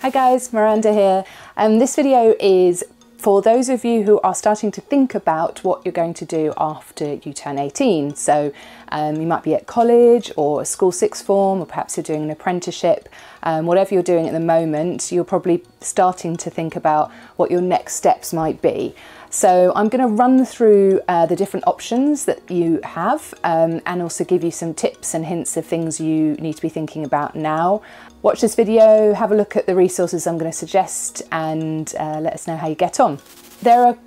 Hi guys, Miranda here. This video is for those of you who are starting to think about what you're going to do after you turn 18. So you might be at college or a school sixth form, or perhaps you're doing an apprenticeship. Whatever you're doing at the moment, you're probably starting to think about what your next steps might be. So I'm going to run through the different options that you have and also give you some tips and hints of things you need to be thinking about now. Watch this video, have a look at the resources I'm going to suggest, and let us know how you get on. There are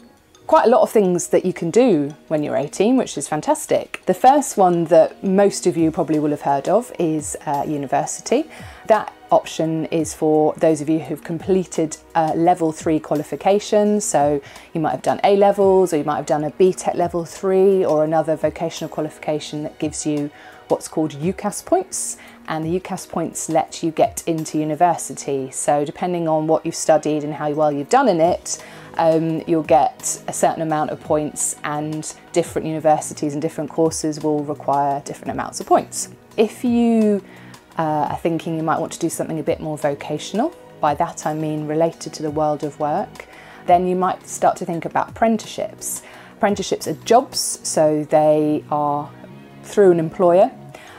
quite a lot of things that you can do when you're 18, which is fantastic. The first one that most of you probably will have heard of is university. That option is for those of you who've completed level 3 qualifications. So you might have done A levels, or you might have done a BTEC level 3 or another vocational qualification that gives you what's called UCAS points. And the UCAS points let you get into university. So depending on what you've studied and how well you've done in it, you'll get a certain amount of points, and different universities and different courses will require different amounts of points. If you are thinking you might want to do something a bit more vocational, by that I mean related to the world of work, then you might start to think about apprenticeships. Apprenticeships are jobs, so they are through an employer.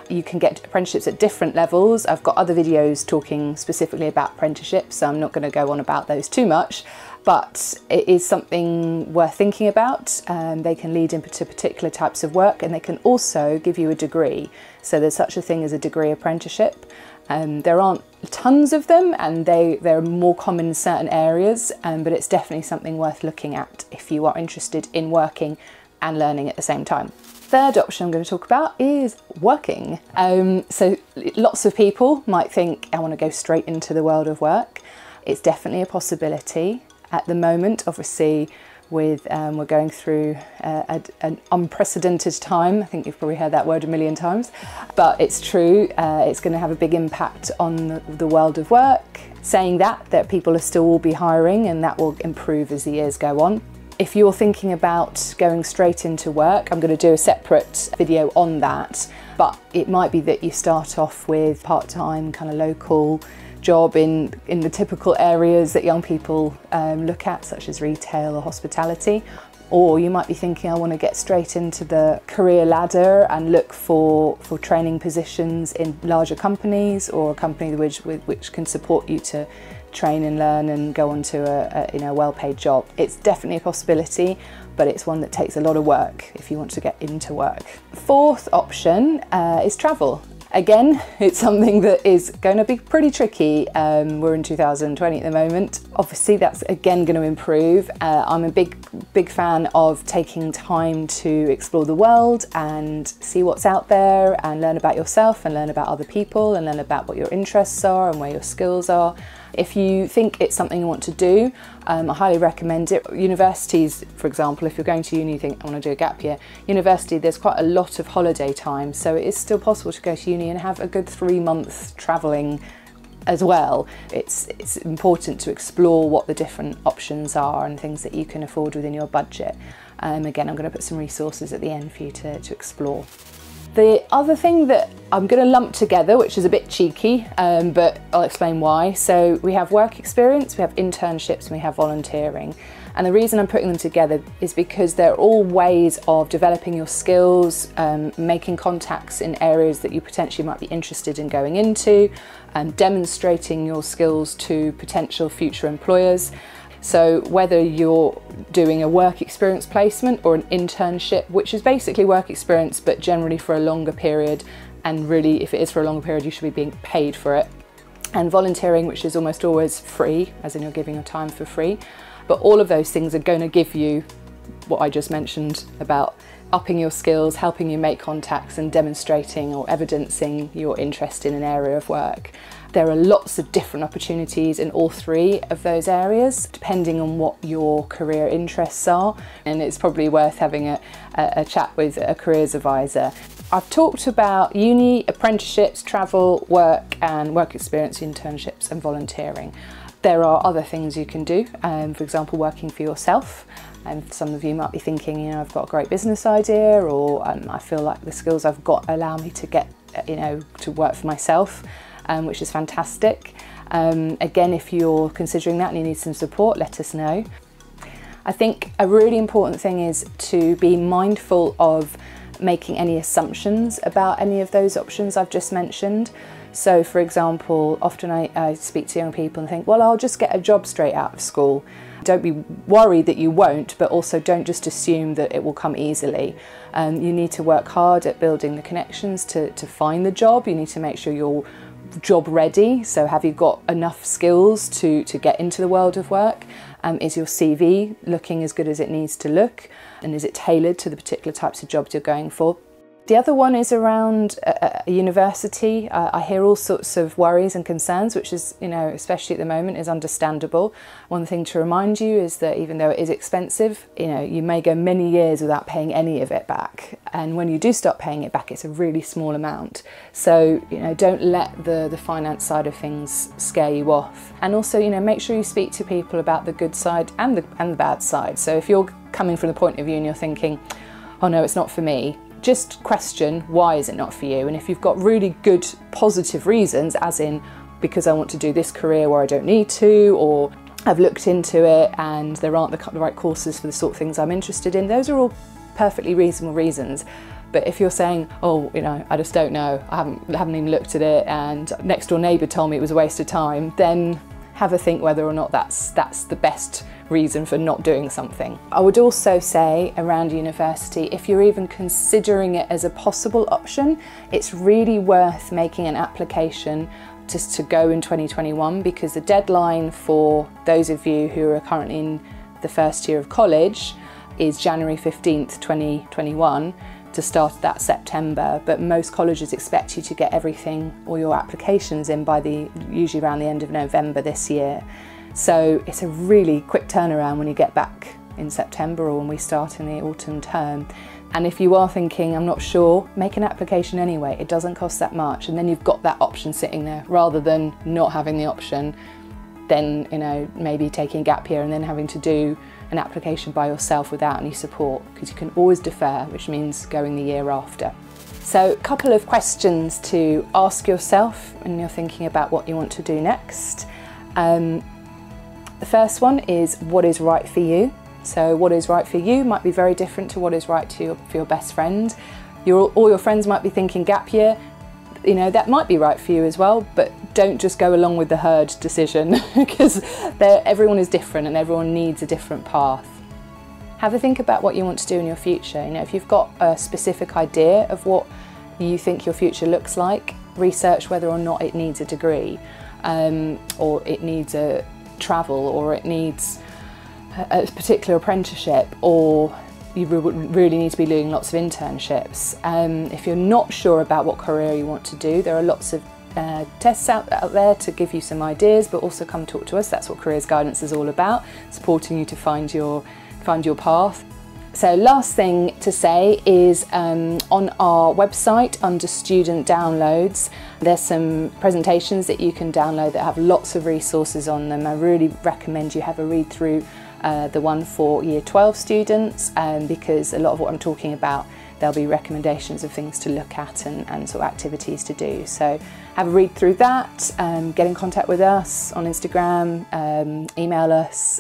You can get apprenticeships at different levels. I've got other videos talking specifically about apprenticeships, so I'm not going to go on about those too much, but it is something worth thinking about. They can lead into particular types of work, and they can also give you a degree. So there's such a thing as a degree apprenticeship. There aren't tons of them, and they're more common in certain areas, but it's definitely something worth looking at if you are interested in working and learning at the same time. Third option I'm going to talk about is working. So lots of people might think, I want to go straight into the world of work. It's definitely a possibility. At the moment, obviously, with we're going through an unprecedented time. I think you've probably heard that word a million times, but it's true. It's going to have a big impact on the world of work. Saying that people are still will be hiring, and that will improve as the years go on. If you're thinking about going straight into work, I'm going to do a separate video on that, but it might be that you start off with part-time kind of local job in the typical areas that young people look at, such as retail or hospitality. Or you might be thinking, I want to get straight into the career ladder and look for training positions in larger companies, or a company which can support you to train and learn and go on to a well-paid job. It's definitely a possibility, but it's one that takes a lot of work if you want to get into work. Fourth option is travel. Again, it's something that is going to be pretty tricky. We're in 2020 at the moment. Obviously, that's again going to improve. I'm a big fan of taking time to explore the world and see what's out there, and learn about yourself and learn about other people and learn about what your interests are and where your skills are. If you think it's something you want to do, I highly recommend it. Universities, for example, if you're going to uni, you think, I want to do a gap year. University, there's quite a lot of holiday time, so it is still possible to go to uni and have a good 3 months travelling as well. It's important to explore what the different options are and things that you can afford within your budget. Again, I'm going to put some resources at the end for you to explore. The other thing that I'm going to lump together, which is a bit cheeky, but I'll explain why. So we have work experience, we have internships, and we have volunteering. And the reason I'm putting them together is because they're all ways of developing your skills, making contacts in areas that you potentially might be interested in going into, and demonstrating your skills to potential future employers. So whether you're doing a work experience placement or an internship, which is basically work experience but generally for a longer period, and really if it is for a longer period you should be being paid for it, and volunteering, which is almost always free, as in you're giving your time for free. But all of those things are going to give you what I just mentioned about upping your skills, helping you make contacts, and demonstrating or evidencing your interest in an area of work. There are lots of different opportunities in all three of those areas, depending on what your career interests are, and it's probably worth having a chat with a careers advisor. I've talked about uni, apprenticeships, travel, work, and work experience, internships, and volunteering. There are other things you can do, for example, working for yourself. And some of you might be thinking, you know, I've got a great business idea, or I feel like the skills I've got allow me to get, you know, to work for myself. which is fantastic. Again, if you're considering that and you need some support, let us know. I think a really important thing is to be mindful of making any assumptions about any of those options I've just mentioned. So for example, often I speak to young people and think, well, I'll just get a job straight out of school. Don't be worried that you won't, but also don't just assume that it will come easily. You need to work hard at building the connections to find the job. You need to make sure you're job ready. So have you got enough skills to get into the world of work? Is your CV looking as good as it needs to look? And is it tailored to the particular types of jobs you're going for? The other one is around a university. I hear all sorts of worries and concerns, which is, especially at the moment, is understandable. One thing to remind you is that even though it is expensive, you may go many years without paying any of it back. And when you do start paying it back, it's a really small amount. So, don't let the finance side of things scare you off. And also, make sure you speak to people about the good side and the bad side. So if you're coming from the point of view and you're thinking, oh no, it's not for me, just question, why is it not for you? And if you've got really good positive reasons, as in because I want to do this career where I don't need to, or I've looked into it and there aren't the right courses for the sort of things I'm interested in, those are all perfectly reasonable reasons. But if you're saying, oh, I just don't know, I haven't even looked at it, and next door neighbour told me it was a waste of time, then have a think whether or not that's the best reason for not doing something. I would also say around university, if you're even considering it as a possible option, it's really worth making an application just to go in 2021, because the deadline for those of you who are currently in the first year of college is January 15th, 2021 to start that September, but most colleges expect you to get everything, all your applications in by usually around the end of November this year. So it's a really quick turnaround when you get back in September or when we start in the autumn term. And if you are thinking, I'm not sure, make an application anyway. It doesn't cost that much, and then you've got that option sitting there, rather than not having the option, then maybe taking a gap year and then having to do an application by yourself without any support, because you can always defer, which means going the year after. So a couple of questions to ask yourself when you're thinking about what you want to do next. The first one is, what is right for you? So what is right for you might be very different to what is right for your best friend. All your friends might be thinking gap year. That might be right for you as well, but don't just go along with the herd decision, because everyone is different and everyone needs a different path. Have a think about what you want to do in your future. If you've got a specific idea of what you think your future looks like, research whether or not it needs a degree, or it needs a travel, or it needs a particular apprenticeship, or you really need to be doing lots of internships. If you're not sure about what career you want to do, there are lots of tests out there to give you some ideas, but also come talk to us. That's what careers guidance is all about, supporting you to find your path. So last thing to say is on our website under student downloads, there's some presentations that you can download that have lots of resources on them. I really recommend you have a read through the one for Year 12 students, because a lot of what I'm talking about, there'll be recommendations of things to look at and sort of activities to do. So have a read through that, get in contact with us on Instagram, email us,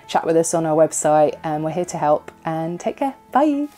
chat with us on our website, and we're here to help. And take care. Bye.